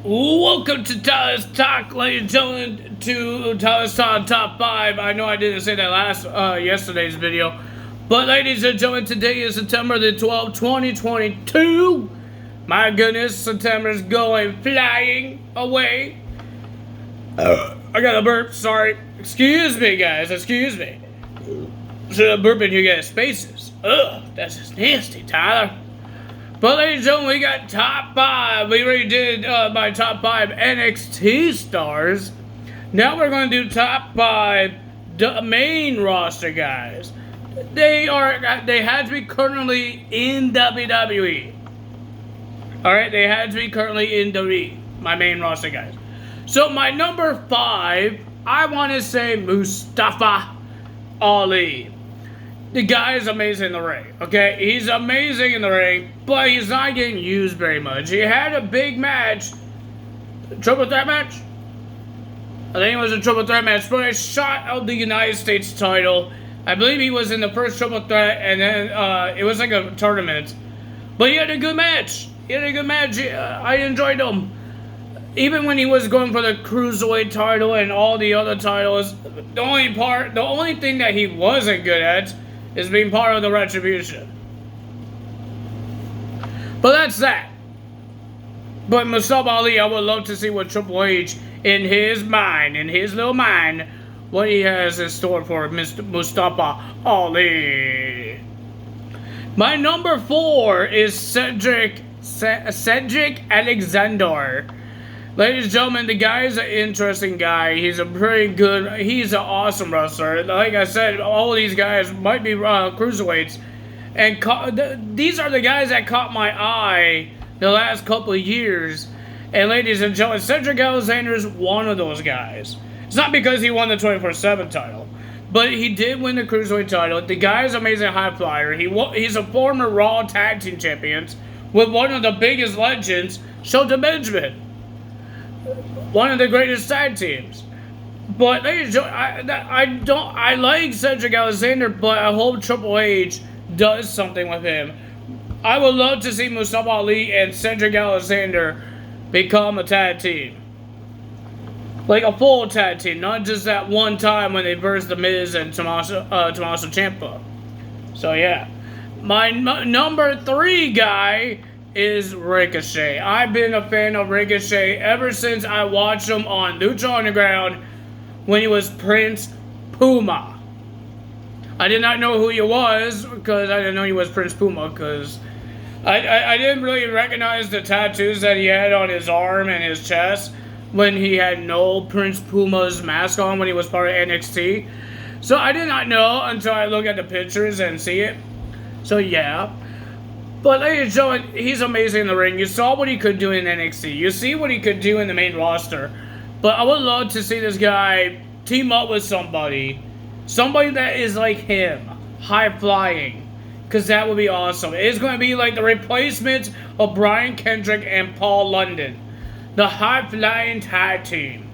Welcome to Tyler's Talk, ladies and gentlemen, to Tyler's Talk Top 5. I know I didn't say that yesterday's video, but ladies and gentlemen, today is September the 12th, 2022. My goodness, September is going flying away. I got a burp, sorry. Excuse me, guys, excuse me. Should have burped in you guys' faces. Ugh, that's just nasty, Tyler. But ladies and gentlemen, we got top 5. We already did my top 5 NXT stars. Now we're going to do top 5 main roster guys. They had to be currently in WWE. Alright, they had to be currently in WWE, my main roster guys. So my number 5, I want to say Mustafa Ali. The guy is amazing in the ring, okay? He's amazing in the ring, but he's not getting used very much. He had a big match, triple threat match? I think it was a triple threat match, but a shot of the United States title. I believe he was in the first triple threat, and then it was like a tournament. But he had a good match. I enjoyed him. Even when he was going for the Cruiserweight title and all the other titles, the only thing that he wasn't good at is being part of the Retribution. But that's that. But Mustafa Ali, I would love to see what Triple H, in his little mind, what he has in store for Mr. Mustafa Ali. My number 4 is Cedric Alexander. Ladies and gentlemen, the guy is an interesting guy. He's an awesome wrestler. Like I said, all of these guys might be cruiserweights. And these are the guys that caught my eye the last couple of years. And ladies and gentlemen, Cedric Alexander is one of those guys. It's not because he won the 24/7 title, but he did win the cruiserweight title. The guy is an amazing high flyer. He's a former Raw Tag Team Champions with one of the biggest legends, Shelton Benjamin. One of the greatest tag teams. But ladies and gentlemen, I like Cedric Alexander, but I hope Triple H does something with him. I would love to see Mustafa Ali and Cedric Alexander become a tag team. Like a full tag team, not just that one time when they versed The Miz and Tommaso Ciampa. So yeah. My number 3 guy is Ricochet. I've been a fan of Ricochet ever since I watched him on Lucha Underground when he was Prince Puma. I did not know who he was because I didn't know he was Prince Puma because I didn't really recognize the tattoos that he had on his arm and his chest when he had no Prince Puma's mask on when he was part of NXT. So I did not know until I look at the pictures and see it. So yeah. But ladies and gentlemen, he's amazing in the ring. You saw what he could do in NXT. You see what he could do in the main roster. But I would love to see this guy team up with somebody. Somebody that is like him. High flying. Because that would be awesome. It's going to be like the replacement of Brian Kendrick and Paul London. The high flying tag team.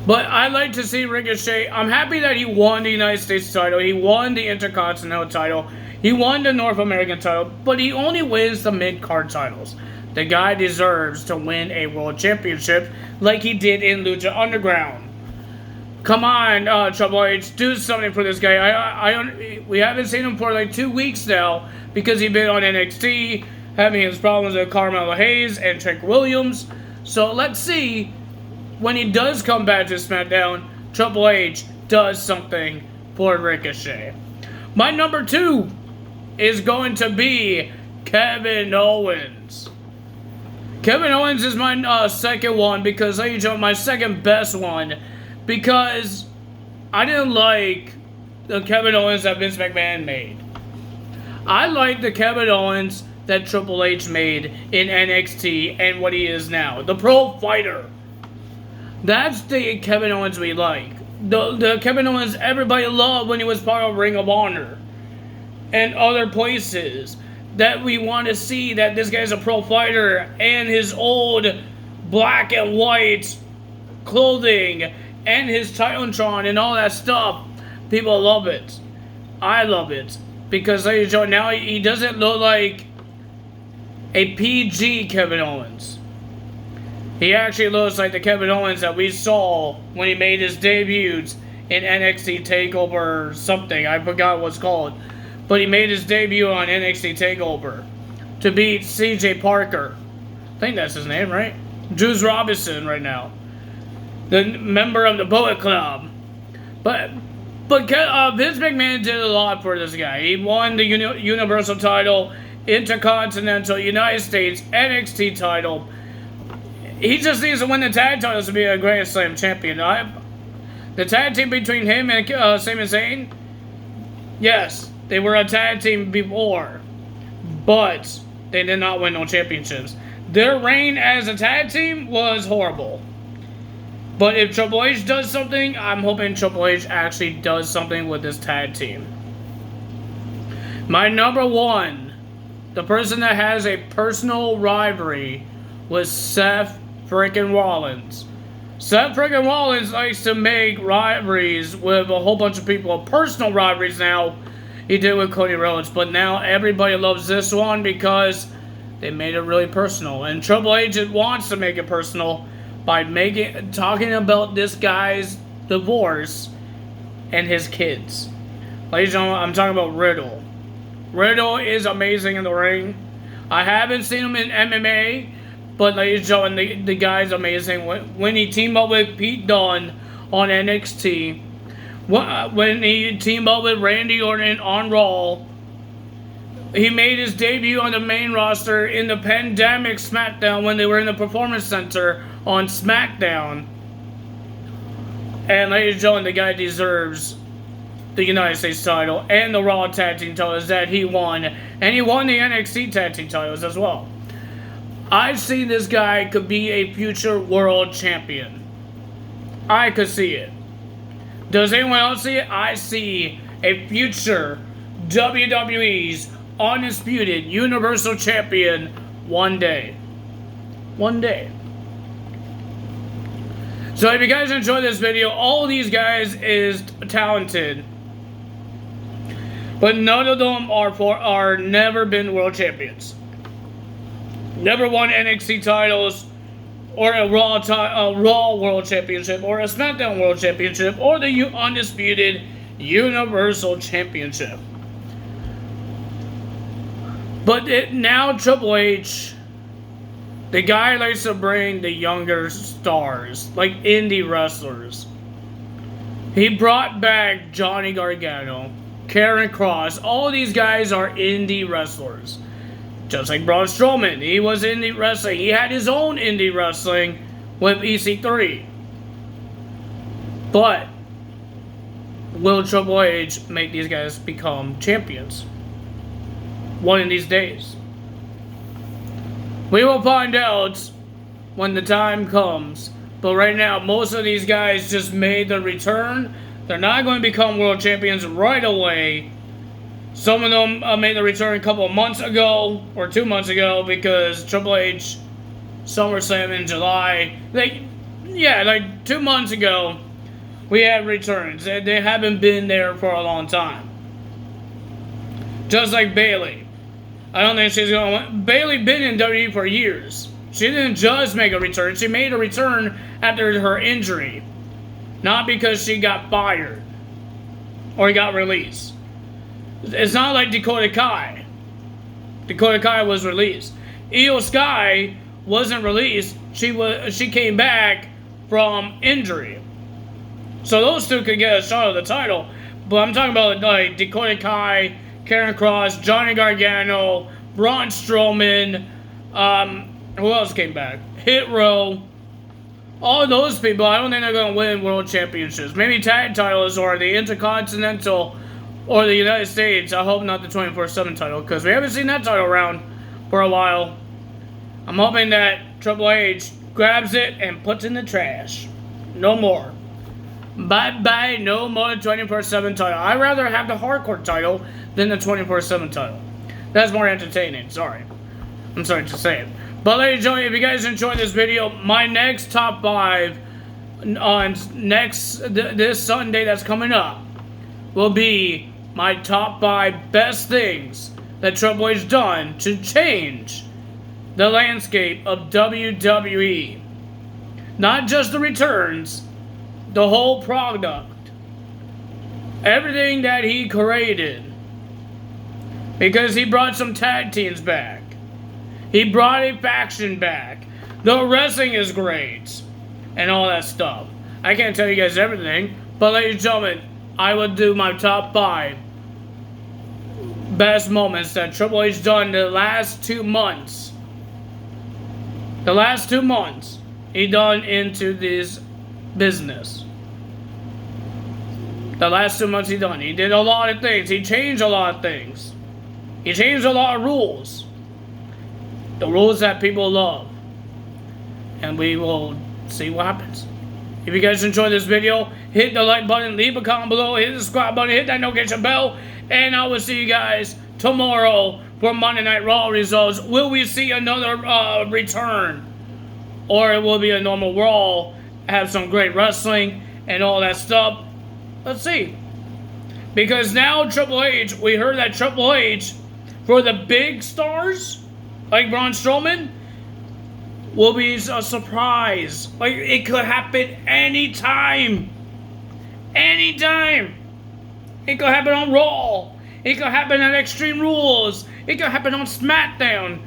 But I'd like to see Ricochet. I'm happy that he won the United States title. He won the Intercontinental title. He won the North American title, but he only wins the mid-card titles. The guy deserves to win a world championship like he did in Lucha Underground. Come on, Triple H, do something for this guy. We haven't seen him for like 2 weeks now because he's been on NXT, having his problems with Carmelo Hayes and Trick Williams. So let's see, when he does come back to SmackDown, Triple H does something for Ricochet. My number 2 is going to be Kevin Owens. Kevin Owens is my second one because, ladies and gentlemen, my second best one because I didn't like the Kevin Owens that Vince McMahon made. I like the Kevin Owens that Triple H made in NXT and what he is now. The pro fighter. That's the Kevin Owens we like. The Kevin Owens everybody loved when he was part of Ring of Honor and other places, that we want to see that this guy's a pro fighter and his old black and white clothing and his Titantron and all that stuff. People love it. I love it because now he doesn't look like a PG Kevin Owens. He actually looks like the Kevin Owens that we saw when he made his debuts in NXT TakeOver something. I forgot what's called. But he made his debut on NXT TakeOver to beat CJ Parker. I think that's his name, right? Juice Robinson right now. The member of the Bullet Club. But Vince McMahon did a lot for this guy. He won the Universal title, Intercontinental, United States, NXT title. He just needs to win the tag titles to be a Grand Slam champion. The tag team between him and Sami Zayn, yes, they were a tag team before, but they did not win no championships. Their reign as a tag team was horrible. But if Triple H does something, I'm hoping Triple H actually does something with this tag team. My number one, the person that has a personal rivalry with Seth freaking Rollins. Seth freaking Rollins likes to make rivalries with a whole bunch of people. Personal rivalries now. He did with Cody Rhodes. But now everybody loves this one because they made it really personal. And Triple H wants to make it personal by talking about this guy's divorce and his kids. Ladies and gentlemen, I'm talking about Riddle. Riddle is amazing in the ring. I haven't seen him in MMA, but ladies and gentlemen, the guy's amazing. When he teamed up with Pete Dunne on NXT, when he teamed up with Randy Orton on Raw, he made his debut on the main roster in the Pandemic SmackDown when they were in the Performance Center on SmackDown. And ladies and gentlemen, the guy deserves the United States title and the Raw Tag Team titles that he won. And he won the NXT Tag Team titles as well. I see this guy could be a future world champion. I could see it. Does anyone else see it? I see a future WWE's undisputed Universal Champion one day. One day. So if you guys enjoyed this video, all of these guys is talented, but none of them are never been world champions. Never won NXT titles, or a Raw World Championship, or a SmackDown World Championship, or the undisputed Universal Championship. But now Triple H, the guy likes to bring the younger stars, like indie wrestlers. He brought back Johnny Gargano, Karen Cross. All of these guys are indie wrestlers. Just like Braun Strowman, he was indie wrestling. He had his own indie wrestling with EC3. But will Triple H make these guys become champions one of these days? We will find out when the time comes. But right now, most of these guys just made their return. They're not going to become world champions right away. Some of them made the return a couple of months ago, or 2 months ago, because Triple H SummerSlam in July. Like 2 months ago, we had returns. They haven't been there for a long time. Just like Bayley. I don't think she's going to... Bayley been in WWE for years. She didn't just make a return. She made a return after her injury. Not because she got fired. Or got released. It's not like Dakota Kai. Dakota Kai was released. Io Sky wasn't released. She came back from injury. So those two could get a shot at the title. But I'm talking about like Dakota Kai, Karen Cross, Johnny Gargano, Braun Strowman. Who else came back? Hit Row. All those people, I don't think they're going to win world championships. Maybe tag titles or the Intercontinental or the United States. I hope not the 24/7 title, because we haven't seen that title around for a while. I'm hoping that Triple H grabs it and puts it in the trash. No more. Bye-bye, no more 24/7 title. I'd rather have the hardcore title than the 24/7 title. That's more entertaining, sorry. I'm sorry to say it. But ladies and gentlemen, if you guys enjoyed this video, my next top 5 on this Sunday that's coming up will be my top 5 best things that Triple H done to change the landscape of WWE. Not just the returns, the whole product. Everything that he created. Because he brought some tag teams back. He brought a faction back. The wrestling is great. And all that stuff. I can't tell you guys everything. But ladies and gentlemen, I will do my top 5 best moments that Triple H done the last 2 months. The last 2 months he done into this business. The last 2 months he done. He did a lot of things. He changed a lot of things. He changed a lot of rules. The rules that people love. And we will see what happens. If you guys enjoyed this video, hit the like button, leave a comment below, hit the subscribe button, hit that notification bell, and I will see you guys tomorrow for Monday Night Raw results. Will we see another return? Or it will be a normal Raw, have some great wrestling and all that stuff? Let's see. Because now Triple H, we heard that Triple H, for the big stars, like Braun Strowman, will be a surprise. Like, it could happen anytime. Anytime. It could happen on Raw. It could happen at Extreme Rules. It could happen on SmackDown.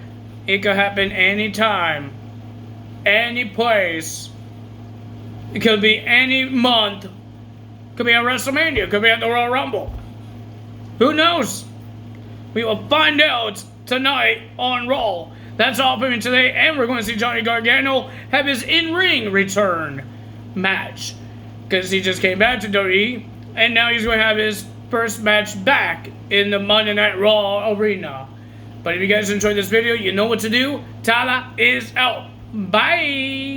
It could happen anytime. Any place. It could be any month. Could be at WrestleMania. Could be at the Royal Rumble. Who knows? We will find out tonight on Raw. That's all for me today, and we're going to see Johnny Gargano have his in-ring return match. Because he just came back to WWE, and now he's going to have his first match back in the Monday Night Raw arena. But if you guys enjoyed this video, you know what to do. Tala is out. Bye!